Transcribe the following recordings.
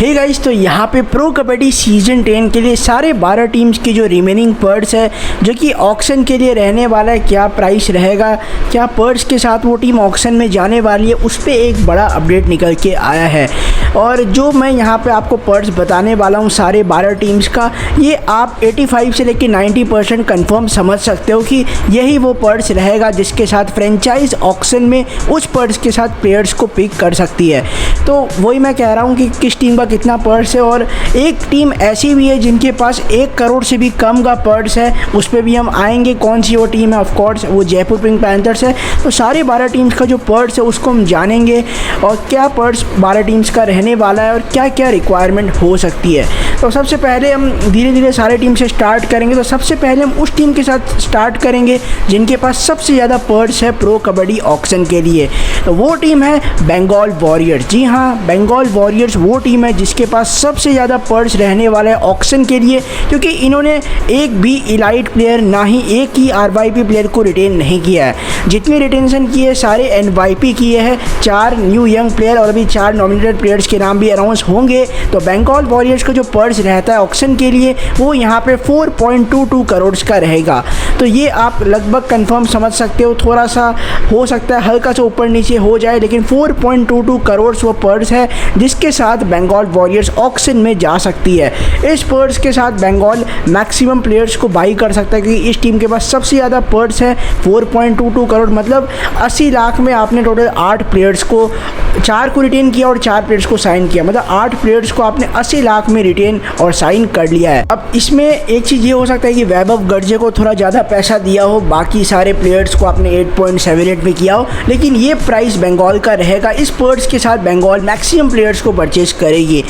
Hey guys, तो यहाँ पे प्रो कबड्डी सीजन 10 के लिए सारे 12 टीम्स की जो रिमेनिंग पर्स है जो कि ऑक्शन के लिए रहने वाला है, क्या प्राइस रहेगा, क्या पर्स के साथ वो टीम ऑक्शन में जाने वाली है, उस पर एक बड़ा अपडेट निकल के आया है। और जो मैं यहाँ पे आपको पर्स बताने वाला हूँ सारे 12 टीम्स का, ये आप 85 से लेकर 90% कन्फर्म समझ सकते हो कि यही वो पर्स रहेगा जिसके साथ फ्रेंचाइज ऑक्शन में उस पर्स के साथ प्लेयर्स को पिक कर सकती है। तो वही मैं कह रहा हूँ कि किस टीम का कितना पर्स है, और एक टीम ऐसी भी है जिनके पास 1 करोड़ से भी कम का पर्स है, उस पर भी हम आएंगे। कौन सी वो टीम है? ऑफ कोर्स वो जयपुर पिंक पैंथर्स है। तो सारे 12 टीम्स का जो पर्स है उसको हम जानेंगे और क्या पर्स 12 टीम्स का रहने वाला है और क्या क्या रिक्वायरमेंट हो सकती है। तो सबसे पहले हम धीरे धीरे सारे टीम से स्टार्ट करेंगे। तो सबसे पहले हम उस टीम के साथ स्टार्ट करेंगे जिनके पास सबसे ज़्यादा पर्स है प्रो कबड्डी ऑक्शन के लिए। तो वो टीम है बंगाल वॉरियर्स। जी हाँ, बंगाल वॉरियर्स वो टीम है जिसके पास सबसे ज़्यादा पर्स रहने वाला है ऑक्शन के लिए, क्योंकि इन्होंने एक भी इलाइट प्लेयर, ना ही एक ही आरवाईपी प्लेयर को रिटेन नहीं किया है। जितनी रिटेंशन किए सारे एनवाईपी किए हैं। 4 न्यू यंग प्लेयर और अभी 4 नॉमिनेटेड प्लेयर्स के नाम भी अनाउंस होंगे। तो बंगाल वॉरियर्स का जो पर्स रहता है ऑक्शन के लिए वो यहाँ पे 4.22 करोड़ का रहेगा। तो ये आप लगभग कंफर्म समझ सकते हो, थोड़ा सा हो सकता है हल्का सा ऊपर नीचे हो जाए, लेकिन 4.22 करोड़ वो पर्स है जिसके साथ बंगाल वॉरियर्स ऑक्शन में जा सकती है। इस पर्स के साथ बंगाल मैक्सिमम प्लेयर्स को बाई कर सकता है, क्योंकि इस टीम के पास सबसे ज़्यादा पर्स है 4.22 करोड़। मतलब 80 लाख में आपने टोटल 8 प्लेयर्स को, 4 को रिटेन किया और 4 प्लेयर्स को साइन किया। मतलब 8 प्लेयर्स को आपने 80 लाख में रिटेन और साइन कर लिया है। अब इसमें एक चीज़ ये हो सकता है कि वैभव गर्जे को थोड़ा ज़्यादा पैसा दिया हो, बाकी सारे प्लेयर्स को आपने 8.78 में किया हो, लेकिन ये प्राइस बंगाल का रहेगा। इस पर्स के साथ बंगाल मैक्सिमम प्लेयर्स को परचेज करेगी।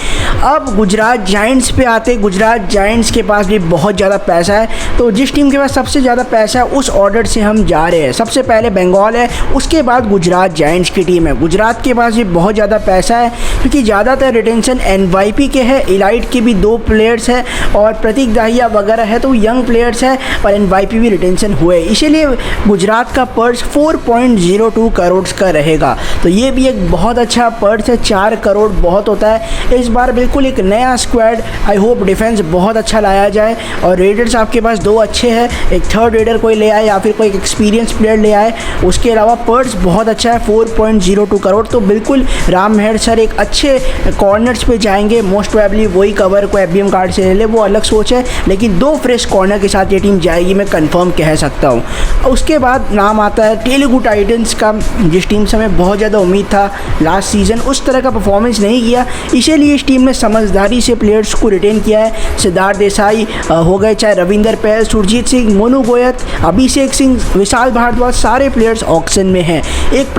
अब गुजरात जायंट्स पे आते। गुजरात जायंट्स के पास भी बहुत ज़्यादा पैसा है। तो जिस टीम के पास सबसे ज़्यादा पैसा है उस ऑर्डर से हम जा रहे हैं। सबसे पहले बंगाल है, उसके बाद गुजरात जायंट्स की टीम है। गुजरात के पास भी बहुत ज़्यादा पैसा है क्योंकि ज़्यादातर रिटेंशन एनवाईपी के है, इलाइट के भी 2 प्लेयर्स हैं और प्रतीक दाहिया वगैरह है, तो यंग प्लेयर्स है और एनवाईपी भी रिटेंशन हुए। इसीलिए गुजरात का पर्स 4.02 करोड़ का रहेगा। तो ये भी एक बहुत अच्छा पर्स है। 4 करोड़ बहुत होता है। इस बार बिल्कुल एक नया स्क्वाड, आई होप डिफेंस बहुत अच्छा लाया जाए और रेडर्स आपके पास 2 अच्छे हैं, एक थर्ड रेडर कोई ले आए या फिर कोई एक्सपीरियंस प्लेयर ले आए। उसके अलावा पर्स बहुत अच्छा है 4.02 करोड़। तो बिल्कुल राम मेहर सर एक अच्छे कॉर्नर्स पे जाएंगे। मोस्ट प्रोबेबली वही कवर को एफबीएम कार्ड से ले ले, वो अलग सोच है, लेकिन 2 फ्रेश कॉर्नर के साथ ये टीम जाएगी, मैं कंफर्म कह सकता हूँ। उसके बाद नाम आता है तेलुगु टाइटंस का, जिस टीम से हमें बहुत ज़्यादा उम्मीद था। लास्ट सीज़न उस तरह का परफॉर्मेंस नहीं किया, इसीलिए इस टीम ने समझदारी से प्लेयर्स को रिटेन किया है। सिद्धार्थ देसाई हो गए, चाहे रविंदर पहल, सुरजीत सिंह, मोनू गोयत, अभिषेक सिंह, विशाल भारद्वाज, सारे प्लेयर्स ऑक्शन में हैं। एक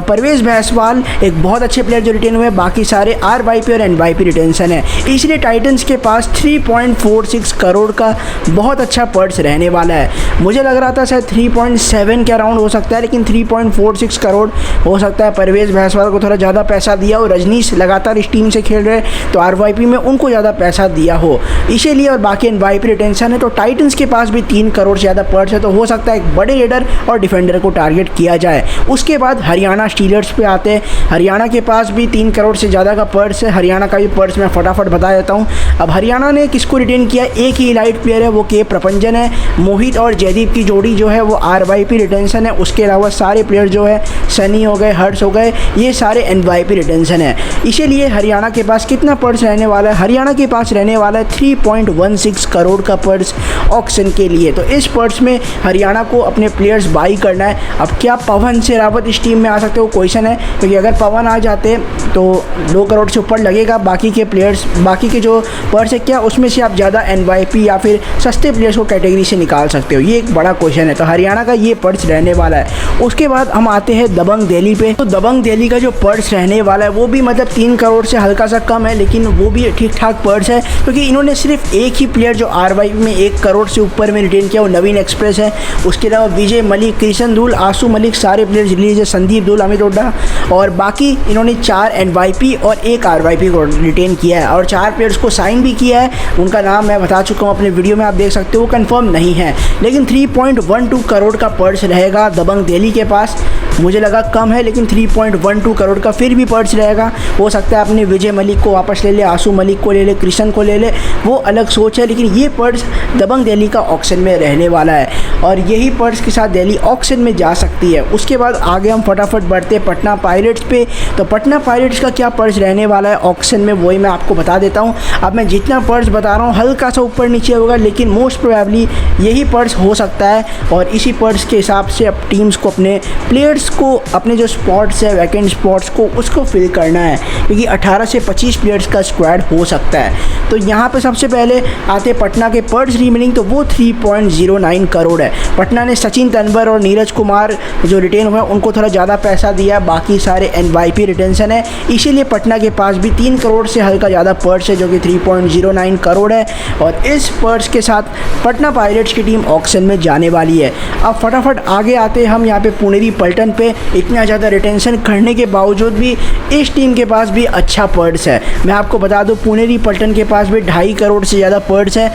परवेश भैंसवाल एक बहुत अच्छे प्लेयर जो रिटेन हुए, बाकी सारे आरवाईपी और एनवाईपी रिटेंशन है। इसलिए टाइटंस के पास 3.46 करोड़ का बहुत अच्छा पर्स रहने वाला है। मुझे लग रहा था शायद 3.7 के अराउंड हो सकता है, लेकिन 3.46 करोड़ हो सकता है। परवेश भैंसवाल को थोड़ा ज़्यादा पैसा दिया और रजनीश लगातार इस टीम से खेल रहे, तो आरवाईपी में उनको ज़्यादा पैसा दिया हो इसीलिए, और बाकी एनवाईपी रिटेंशन है। तो टाइटंस के पास भी 3 करोड़ से ज़्यादा पर्स है, तो हो सकता है एक बड़े रेडर और डिफेंडर को टारगेट किया जाए। उसके बाद हरियाणा स्टीलर्स पे आते हैं। हरियाणा के पास भी 3 करोड़ से ज़्यादा का पर्स है। हरियाणा का भी पर्स मैं फटाफट बता देता हूँ। अब हरियाणा ने किसको रिटेन किया? एक ही इलाइट प्लेयर है, वो के प्रपंजन है। मोहित और जयदीप की जोड़ी जो है वो आरवाईपी रिटेंशन है। उसके अलावा सारे प्लेयर जो है, सनी हो गए, हर्ष हो गए, ये सारे एनवाईपी रिटेंशन है। इसीलिए हरियाणा के पास कितना पर्स रहने वाला है? हरियाणा के पास रहने वाला है 3.16 करोड़ का पर्स ऑक्शन के लिए। तो इस पर्स में हरियाणा को अपने प्लेयर्स बाई करना है। अब क्या पवन से रावत इस टीम में आ सकते हो? क्वेश्चन है, क्योंकि अगर पवन आ जाते तो 2 करोड़ से ऊपर लगेगा। बाकी के प्लेयर्स, बाकी के जो पर्स है, क्या उसमें से आप ज़्यादा एनवाईपी या फिर सस्ते प्लेयर्स को कैटेगरी से निकाल सकते हो? ये एक बड़ा क्वेश्चन है। तो हरियाणा का ये पर्स रहने वाला है। उसके बाद हम आते हैं दबंग दिल्ली पे। तो दबंग दिल्ली का जो पर्स रहने वाला है वो भी मतलब 3 करोड़ से हल्का सा कम है, लेकिन वो भी ठीक ठाक पर्स है, क्योंकि इन्होंने सिर्फ एक ही प्लेयर जो आरवाईपी में 1 करोड़ से ऊपर में रिटेन किया, वो नवीन एक्सप्रेस है। उसके अलावा विजय मलिक, कृष्ण धूल, आसू मलिक, सारे प्लेयर्स रिलीज है। संदीप धूल, अमित ओड्डा, और बाकी इन्होंने 4 एनवाईपी और 1 आरवाईपी को रिटेन किया है और 4 प्लेयर्स को साइन भी किया है। उनका नाम मैं बता चुका हूँ अपने वीडियो में, आप देख सकते हो, वो कंफर्म नहीं है, लेकिन 3.12 करोड़ का पर्स रहेगा दबंग दिल्ली के पास। मुझे लगा कम है, लेकिन 3.12 करोड़ का फिर भी पर्स रहेगा। हो सकता है आपने विजय मलिक को वापस ले ले, आशु मलिक को ले ले, कृष्ण को ले ले, वो अलग सोच है, लेकिन ये पर्स दबंग दिल्ली का ऑक्शन में रहने वाला है और यही पर्स के साथ दिल्ली ऑक्शन में जा सकती है। उसके बाद आगे हम फटाफट बढ़ते हैं पटना पायरेट्स पे। तो पटना पायरेट्स का क्या पर्स रहने वाला है ऑक्शन में, वही मैं आपको बता देता हूँ। अब मैं जितना पर्स बता रहा हूँ हल्का सा ऊपर नीचे होगा, लेकिन मोस्ट प्रोबेबली यही पर्स हो सकता है और इसी पर्स के हिसाब से अब टीम्स को अपने प्लेयर्स को अपने जो स्पॉट्स है वैकेंट स्पॉट्स को उसको फिल करना है, क्योंकि 18 से 25 प्लेयर्स का स्क्वाड हो सकता है। तो यहाँ पे सबसे पहले आते पटना के पर्स रिमेनिंग, तो वो 3.09 करोड़ है। पटना ने सचिन तंवर और नीरज कुमार जो रिटेन हुए उनको थोड़ा ज़्यादा पैसा दिया, बाकी सारे NYP रिटेंशन है, इसीलिए पटना के पास भी 3 करोड़ से हल्का ज़्यादा पर्स है जो कि 3.09 करोड़ है और इस पर्स के साथ पटना पायरेट्स की टीम ऑक्शन में जाने वाली है। अब फटाफट आगे आते हम यहाँ पे पुनेरी पल्टन पे। इतना ज़्यादा रिटेंशन करने के बावजूद भी इस टीम के पास भी अच्छा पर्स है। मैं आपको बता दूँ पुनेरी पल्टन के पास भी 2.5 करोड़ से ज़्यादा पर्स है।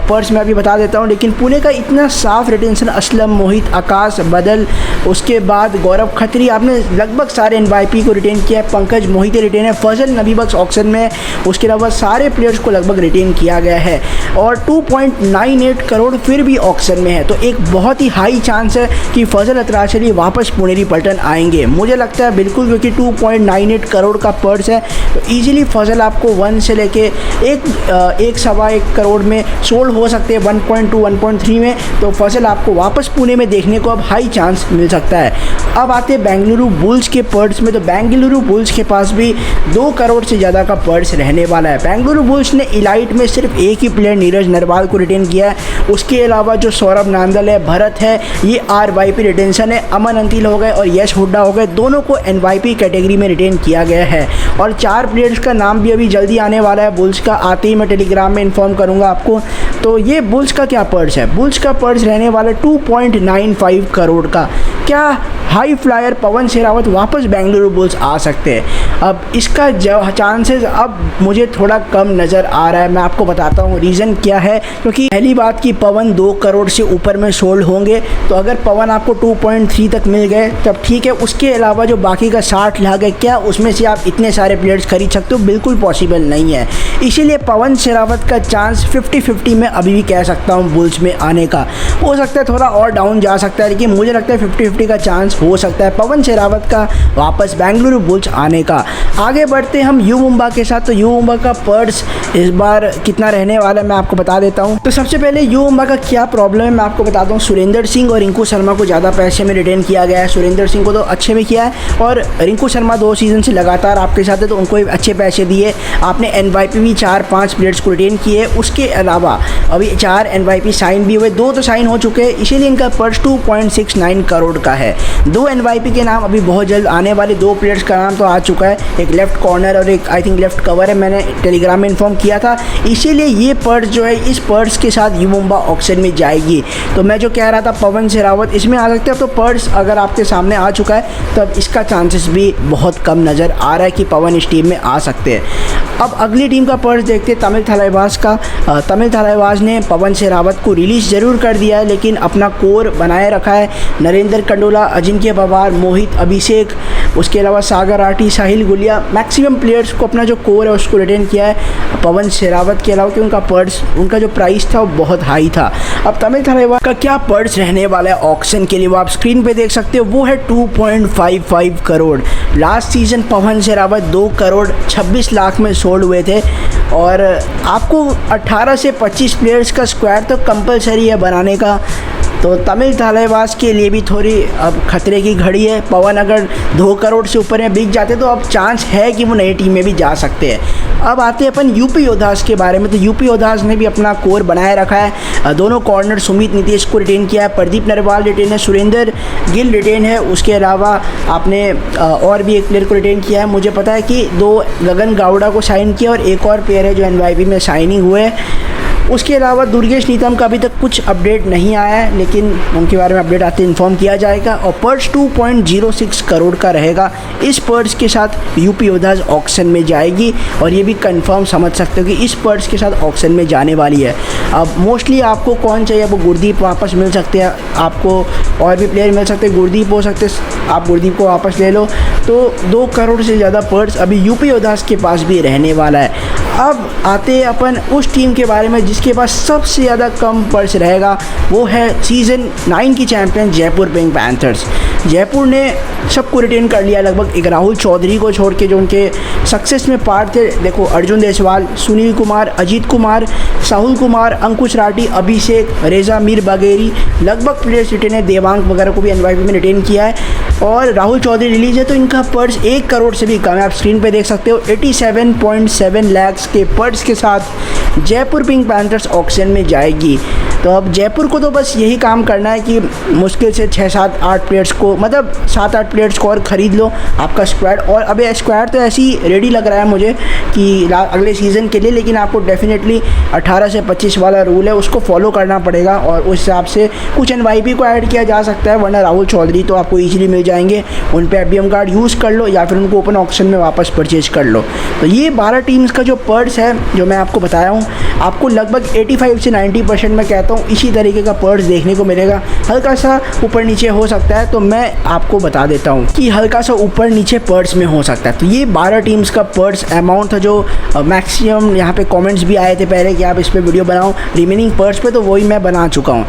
पर्स मैं अभी बता देता हूँ, लेकिन पुणे का इतना साफ रिटेंशन, असलम, मोहित, आकाश, बदल, उसके बाद गौरव खत्री, आपने लगभग सारे NYP को रिटेन किया है। पंकज मोहित रिटेन है, फजल नबी बख्श ऑक्शन में, उसके अलावा सारे प्लेयर्स को लगभग रिटेन किया गया है और 2.98 करोड़ फिर भी ऑक्शन में है। तो एक बहुत ही हाई चांस है कि फजल अतराशरी वापस पुनेरी पल्टन आएंगे, मुझे लगता है बिल्कुल, क्योंकि 2.98 करोड़ का पर्स है। तो ईजिली फजल आपको 1 से लेके 1.1 करोड़ में सोल्ड हो सकते हैं, 1.2 1.3 में। तो फजल आपको वापस पुणे में देखने को अब हाई चांस मिल सकता है। अब आते हैं बेंगलुरु बुल्स के पर्स में। तो बेंगलुरु बुल्स के पास भी 2 करोड़ से ज़्यादा का पर्स रहने वाला है। बेंगलुरु बुल्स ने इलाइट में सिर्फ एक ही प्लेयर नीरज नरवाल को रिटेन किया है, उसके अलावा जो सौरभ नांदल है, भरत है, ये RYP रिटेंशन है। अमन अंतिल हो गए और यश हुड्डा हो गए, दोनों को NYP कैटेगरी में रिटेन किया गया है और 4 प्लेयर्स का नाम भी अभी जल्दी आने वाला है बुल्स का, आते ही मैं टेलीग्राम में इन्फॉर्म करूँगा आपको। तो ये बुल्स का क्या पर्स है, बुल्स का पर्स रहने वाला 2.95 करोड़ का। क्या हाई फ्लायर पवन शेरावत वापस बेंगलुरु बुल्स आ सकते हैं? अब इसका चांसेस अब मुझे थोड़ा कम नज़र आ रहा है। मैं आपको बताता हूँ रीज़न क्या है, क्योंकि पहली बात कि पवन 2 करोड़ से ऊपर में सोल्ड होंगे, तो अगर पवन आपको 2.3 तक मिल गए तब ठीक है। उसके अलावा जो बाकी का 60 लाख है, क्या उसमें से आप इतने सारे प्लेयर्स खरीद सकते हो? बिल्कुल पॉसिबल नहीं है। इसीलिए पवन शेरावत का चांस 50-50 में अभी भी कह सकता हूँ बुल्स में आने का। हो सकता है थोड़ा और डाउन जा सकता है, लेकिन मुझे लगता है 50-50 का चांस हो सकता है पवन शेरावत का वापस बेंगलुरु बुल्स आने का। आगे बढ़ते हम यू मुंबा के साथ। तो यू मुंबा का पर्स इस बार कितना रहने वाला है मैं आपको बता देता हूँ। तो सबसे पहले यू मुंबा का क्या प्रॉब्लम है मैं आपको बताता हूँ। सुरेंद्र सिंह और रिंकू शर्मा को ज़्यादा पैसे में रिटेन किया गया है। सुरेंद्र सिंह को तो अच्छे में किया है और रिंकू शर्मा 2 सीज़न से लगातार आपके साथ है, तो उनको अच्छे पैसे दिए। आपने NYP भी 4-5 प्लेयर्स को रिटेन किए। उसके अलावा अभी 4 NYP साइन भी हुए, 2 तो साइन हो चुके हैं, इसीलिए इनका पर्स 2.69 करोड़ का है। 2 NYP के नाम अभी बहुत जल्द आने वाले, 2 प्लेयर्स का नाम तो आ चुका है, एक लेफ्ट कॉर्नर और एक आई थिंक लेफ्ट कवर है, मैंने टेलीग्राम में इन्फॉर्म किया था। इसीलिए ये पर्स जो है इस पर्स के साथ यू मुंबा ऑक्शन में जाएगी। तो मैं जो कह रहा था पवन शेरावत इसमें आ सकते हैं, तो पर्स अगर आपके सामने आ चुका है तब इसका चांसेस भी बहुत कम नज़र आ रहा है कि पवन इस टीम में आ सकते हैं। अब अगली टीम का पर्स देखते हैं तमिल थलाइवास का। तमिल थलाइवास ने पवन शेरावत को रिलीज़ ज़रूर कर दिया है, लेकिन अपना कोर बनाए रखा है। नरेंद्र कंडोला, अजिंक्य पवार, मोहित, अभिषेक, उसके अलावा सागर आटी, साहिल गुलिया, मैक्सिमम प्लेयर्स को अपना जो कोर है उसको रिटेन किया है पवन शेरावत के अलावा, कि उनका पर्स, उनका जो प्राइस था वो बहुत हाई था। अब तमिल थलाइवास का क्या पर्स रहने वाला है ऑक्शन के लिए वो आप स्क्रीन पे देख सकते हो, वो है 2.55 करोड़। लास्ट सीज़न पवन शेरावत 2 करोड़ 26 लाख में सोल्ड हुए थे और आपको 18 से 25 प्लेयर्स का स्क्वाड तो कंपलसरी है बनाने का। तो तमिल थलाइवास के लिए भी थोड़ी अब खतरे की घड़ी है। पवन अगर 2 करोड़ से ऊपर में बिक जाते तो अब चांस है कि वो नई टीम में भी जा सकते हैं। अब आते हैं अपन यूपी योद्धास के बारे में। तो यूपी योद्धास ने भी अपना कोर बनाए रखा है। दोनों कॉर्नर सुमित नीतीश को रिटेन किया है, प्रदीप नरवाल रिटेन है, सुरेंद्र गिल रिटेन है। उसके अलावा आपने और भी एक प्लेयर को रिटेन किया है, मुझे पता है कि 2 गगन गावड़ा को साइन किया और एक और प्लेयर है जो NYP में साइनिंग हुए। उसके अलावा दुर्गेश नीतम का अभी तक कुछ अपडेट नहीं आया है, लेकिन उनके बारे में अपडेट आते इन्फॉर्म किया जाएगा। और पर्स 2.06 करोड़ का रहेगा। इस पर्स के साथ यूपी योद्धाज ऑक्शन में जाएगी और ये भी कंफर्म समझ सकते हो कि इस पर्स के साथ ऑक्शन में जाने वाली है। अब मोस्टली आपको कौन चाहिए? वो गुरदीप वापस मिल सकते हैं, आपको और भी प्लेयर मिल सकते हैं, गुरदीप हो सकते, आप गुरदीप को वापस ले लो तो 2 करोड़ से ज़्यादा पर्स अभी यूपी योद्धाज के पास भी रहने वाला है। अब आते हैं अपन उस टीम के बारे में जिसके पास सबसे ज़्यादा कम पर्स रहेगा, वो है सीज़न 9 की champion Jaipur pink panthers. Jaipur ने सबको रिटेन कर लिया लगभग, एक राहुल चौधरी को छोड़ के जो उनके सक्सेस में पार्ट थे। देखो अर्जुन देसवाल, सुनील कुमार, अजीत कुमार, साहुल कुमार, अंकुश राठी, अभिषेक, रेजा मीर बागेरी, लगभग प्लेयर्स रिटेन है। देवांग वगैरह को भी एनवाईपी में रिटेन किया है और राहुल चौधरी रिलीज है तो इनका पर्स 1 करोड़ से भी कम है। आप स्क्रीन पे देख सकते हो 87.7 लाख के पर्स के साथ जयपुर पिंक पैंथर्स ऑक्शन में जाएगी। तो अब जयपुर को तो बस यही काम करना है कि मुश्किल से 6-7-8 प्लेयर्स को, मतलब 7-8 प्लेयर्स को और ख़रीद लो आपका स्क्वाड। और अब स्क्वाड तो ऐसी रेडी लग रहा है मुझे कि अगले सीज़न के लिए, लेकिन आपको डेफिनेटली 18 से 25 वाला रूल है उसको फॉलो करना पड़ेगा और उस हिसाब से कुछ एनवाईपी को ऐड किया जा सकता है, वरना राहुल चौधरी तो आपको ईजिली मिल जाएंगे। उन पर एफबीएम कार्ड यूज़ कर लो या फिर उनको ओपन ऑक्शन में वापस परचेज कर लो। तो ये 12 टीम्स का जो पर्स है जो मैं आपको बताया हूँ, आपको लगभग 85 से 90% मैं कहता हूँ इसी तरीके का पर्स देखने को मिलेगा। हल्का सा ऊपर नीचे हो सकता है, तो मैं आपको बता देता हूँ कि हल्का सा ऊपर नीचे पर्स में हो सकता है। तो ये 12 टीम्स का पर्स अमाउंट था जो मैक्सिमम यहाँ पे कमेंट्स भी आए थे पहले कि आप इस पर वीडियो बनाओ रिमेनिंग पर्स पे, तो वही मैं बना चुका हूँ।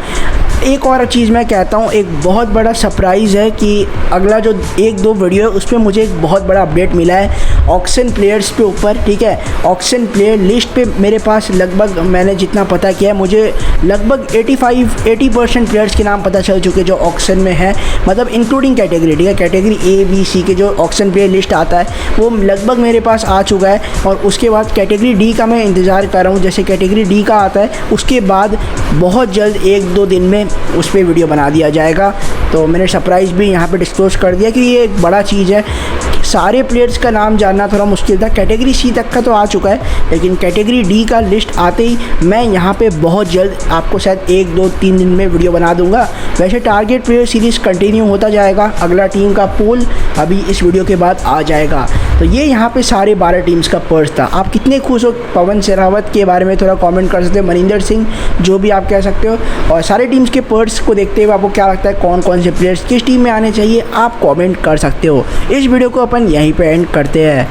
एक और चीज़ मैं कहता हूँ, एक बहुत बड़ा सरप्राइज़ है कि अगला जो 1-2 वीडियो है उस पर मुझे एक बहुत बड़ा अपडेट मिला है ऑक्शन प्लेयर्स पे ऊपर, ठीक है। ऑक्शन प्लेयर लिस्ट पे मेरे पास लगभग, मैंने जितना पता किया है, मुझे लगभग 80% प्लेयर्स के नाम पता चल चुके जो ऑक्शन में है, मतलब इंक्लूडिंग कैटेगरी, ठीक है। कैटेगरी A, B, C के जो ऑक्शन प्लेयर लिस्ट आता है वो लगभग मेरे पास आ चुका है। और उसके बाद कैटेगरी D का मैं इंतज़ार कर रहा हूँ। जैसे कैटेगरी D का आता है उसके बाद बहुत जल्द 1-2 दिन में उस पर वीडियो बना दिया जाएगा। तो मैंने सरप्राइज़ भी यहाँ पे डिस्क्लोज कर दिया कि ये एक बड़ा चीज़ है। सारे प्लेयर्स का नाम जानना थोड़ा मुश्किल था। कैटेगरी C तक का तो आ चुका है, लेकिन कैटेगरी D का लिस्ट आते ही मैं यहाँ पे बहुत जल्द आपको शायद 1-2-3 दिन में वीडियो बना दूंगा। वैसे टारगेट प्लेयर सीरीज़ कंटिन्यू होता जाएगा। अगला टीम का पोल अभी इस वीडियो के बाद आ जाएगा। तो ये यहाँ पे सारे 12 टीम्स का पर्स था। आप कितने खुश हो पवन शेरावत के बारे में थोड़ा कमेंट कर सकते हो, मनिंदर सिंह, जो भी आप कह सकते हो। और सारे टीम्स के पर्स को देखते हुए आपको क्या लगता है कौन कौन से प्लेयर्स किस टीम में आने चाहिए, आप कमेंट कर सकते हो। इस वीडियो को अपन यहीं पे एंड करते हैं।